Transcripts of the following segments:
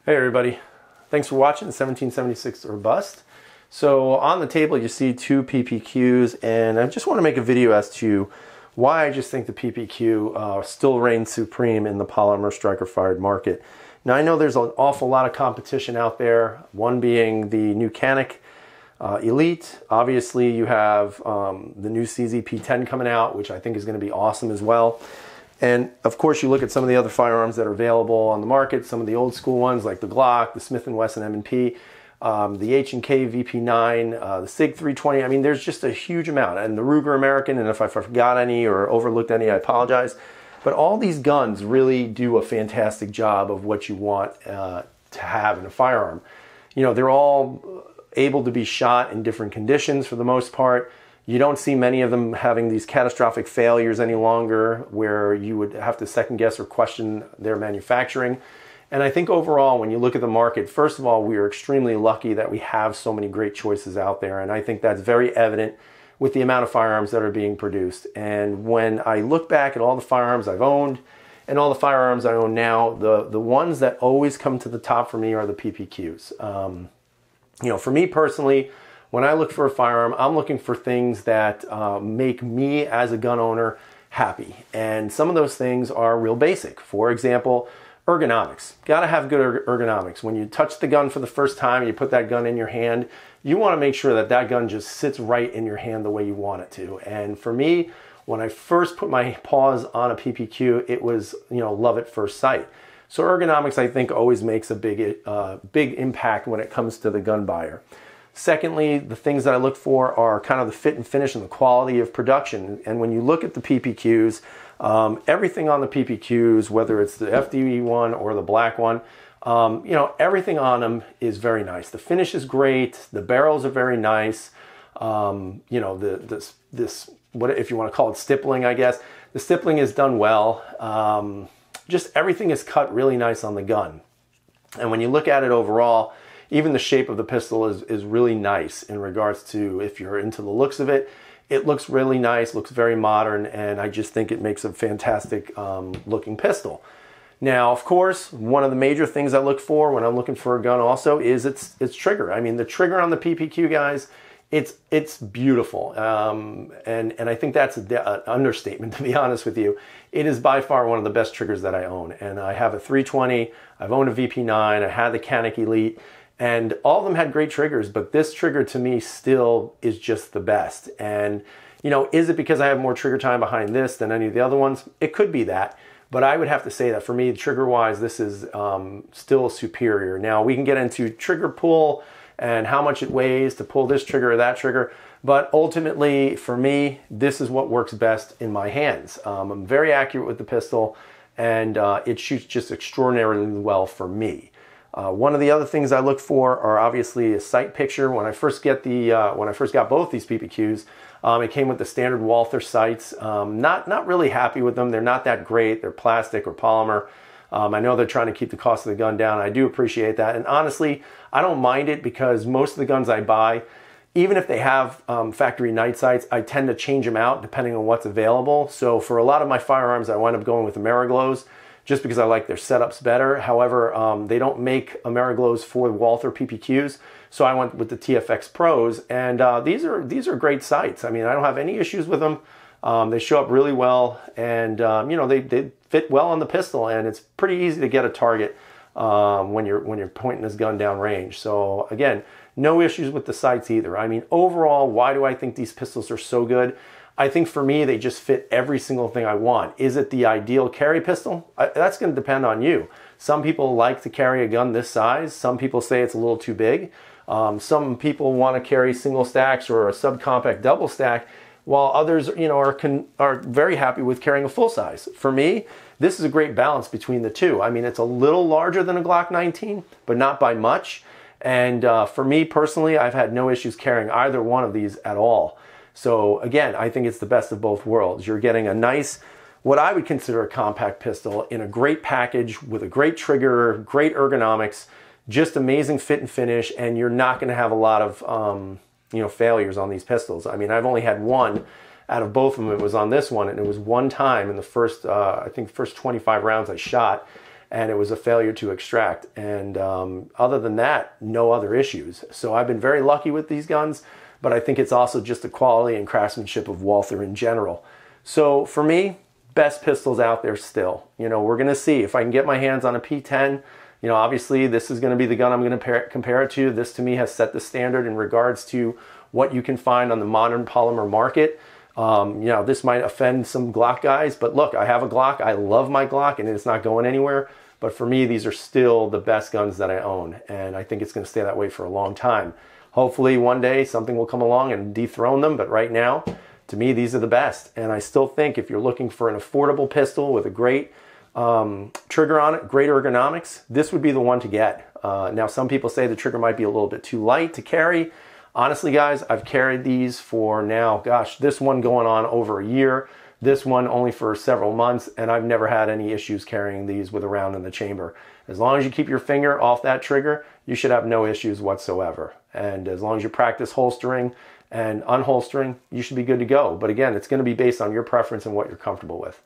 Hey everybody, thanks for watching the 1776 or Bust. So on the table you see two PPQs, and I just want to make a video as to why I just think the PPQ still reigns supreme in the polymer striker fired market. Now I know there's an awful lot of competition out there, one being the new Canik Elite. Obviously you have the new CZ-P10 coming out, which I think is going to be awesome as well. And of course, you look at some of the other firearms that are available on the market, some of the old school ones like the Glock, the Smith & Wesson M&P, the H&K VP9, the SIG 320. I mean, there's just a huge amount. And the Ruger American, and if I forgot any or overlooked any, I apologize. But all these guns really do a fantastic job of what you want to have in a firearm. You know, they're all able to be shot in different conditions for the most part. You don't see many of them having these catastrophic failures any longer where you would have to second guess or question their manufacturing. And I think overall, when you look at the market, first of all, we are extremely lucky that we have so many great choices out there. And I think that's very evident with the amount of firearms that are being produced. And when I look back at all the firearms I've owned and all the firearms I own now, the ones that always come to the top for me are the PPQs. You know, for me personally, when I look for a firearm, I'm looking for things that make me as a gun owner happy. And some of those things are real basic. For example, ergonomics. Got to have good ergonomics. When you touch the gun for the first time and you put that gun in your hand, you want to make sure that that gun just sits right in your hand the way you want it to. And for me, when I first put my paws on a PPQ, it was, you know, love at first sight. So ergonomics, I think, always makes a big impact when it comes to the gun buyer. Secondly, the things that I look for are kind of the fit and finish and the quality of production. And when you look at the PPQs, everything on the PPQs, whether it's the FDE one or the black one, you know, everything on them is very nice. The finish is great. The barrels are very nice. You know, this what if you want to call it stippling, I guess. The stippling is done well. Just everything is cut really nice on the gun. And when you look at it overall, even the shape of the pistol is really nice in regards to if you're into the looks of it. It looks really nice, looks very modern, and I just think it makes a fantastic looking pistol. Now, of course, one of the major things I look for when I'm looking for a gun also is its trigger. I mean, the trigger on the PPQ, guys, it's beautiful. And I think that's an understatement, to be honest with you. It is by far one of the best triggers that I own. And I have a 320, I've owned a VP9, I had the Canik Elite, and all of them had great triggers, but this trigger to me still is just the best. And, you know, is it because I have more trigger time behind this than any of the other ones? It could be that, but I would have to say that for me, trigger-wise, this is still superior. Now, we can get into trigger pull and how much it weighs to pull this trigger or that trigger, but ultimately, for me, this is what works best in my hands. I'm very accurate with the pistol, and it shoots just extraordinarily well for me. One of the other things I look for are obviously a sight picture. When I first got both these PPQs, it came with the standard Walther sights. Not really happy with them. They're not that great. They're plastic or polymer. I know they're trying to keep the cost of the gun down. I do appreciate that. And honestly, I don't mind it because most of the guns I buy, even if they have factory night sights, I tend to change them out depending on what's available. So for a lot of my firearms, I wind up going with Ameriglows, just because I like their setups better. However, they don't make Ameriglows for Walther PPQs, so I went with the TFX Pros, and these are great sights. I mean, I don't have any issues with them. They show up really well, and you know, they fit well on the pistol, and it's pretty easy to get a target when you're pointing this gun down range. So again, no issues with the sights either. I mean, overall, why do I think these pistols are so good? I think for me, they just fit every single thing I want. Is it the ideal carry pistol? That's going to depend on you. Some people like to carry a gun this size. Some people say it's a little too big. Some people want to carry single stacks or a subcompact double stack, while others, you know, are very happy with carrying a full size. For me, this is a great balance between the two. I mean, it's a little larger than a Glock 19, but not by much. And for me personally, I've had no issues carrying either one of these at all. So again, I think it's the best of both worlds. You're getting a nice, what I would consider a compact pistol in a great package with a great trigger, great ergonomics, just amazing fit and finish, and you're not going to have a lot of you know, failures on these pistols. I mean, I've only had one out of both of them. It was on this one, and it was one time in the first, I think, first 25 rounds I shot, and it was a failure to extract. And other than that, no other issues. So I've been very lucky with these guns, but I think it's also just the quality and craftsmanship of Walther in general. So for me, best pistols out there still. You know, we're going to see if I can get my hands on a P10. You know, obviously this is going to be the gun I'm going to compare it to. This to me has set the standard in regards to what you can find on the modern polymer market. You know, this might offend some Glock guys, but look, I have a Glock. I love my Glock and it's not going anywhere. But for me, these are still the best guns that I own. And I think it's going to stay that way for a long time. Hopefully one day something will come along and dethrone them. But right now, to me, these are the best. And I still think if you're looking for an affordable pistol with a great trigger on it, great ergonomics, this would be the one to get. Now, some people say the trigger might be a little bit too light to carry. Honestly, guys, I've carried these for now, gosh, this one going on over a year, this one only for several months, and I've never had any issues carrying these with a round in the chamber. As long as you keep your finger off that trigger, you should have no issues whatsoever. And as long as you practice holstering and unholstering, you should be good to go. But again, it's going to be based on your preference and what you're comfortable with.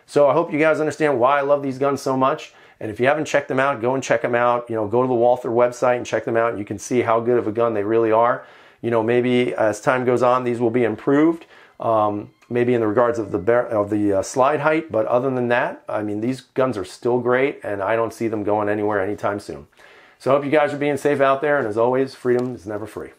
So I hope you guys understand why I love these guns so much. And if you haven't checked them out, go and check them out. You know, go to the Walther website and check them out. And you can see how good of a gun they really are. You know, maybe as time goes on, these will be improved. Maybe in the regards of the slide height. But other than that, I mean, these guns are still great. And I don't see them going anywhere anytime soon. So I hope you guys are being safe out there. And as always, freedom is never free.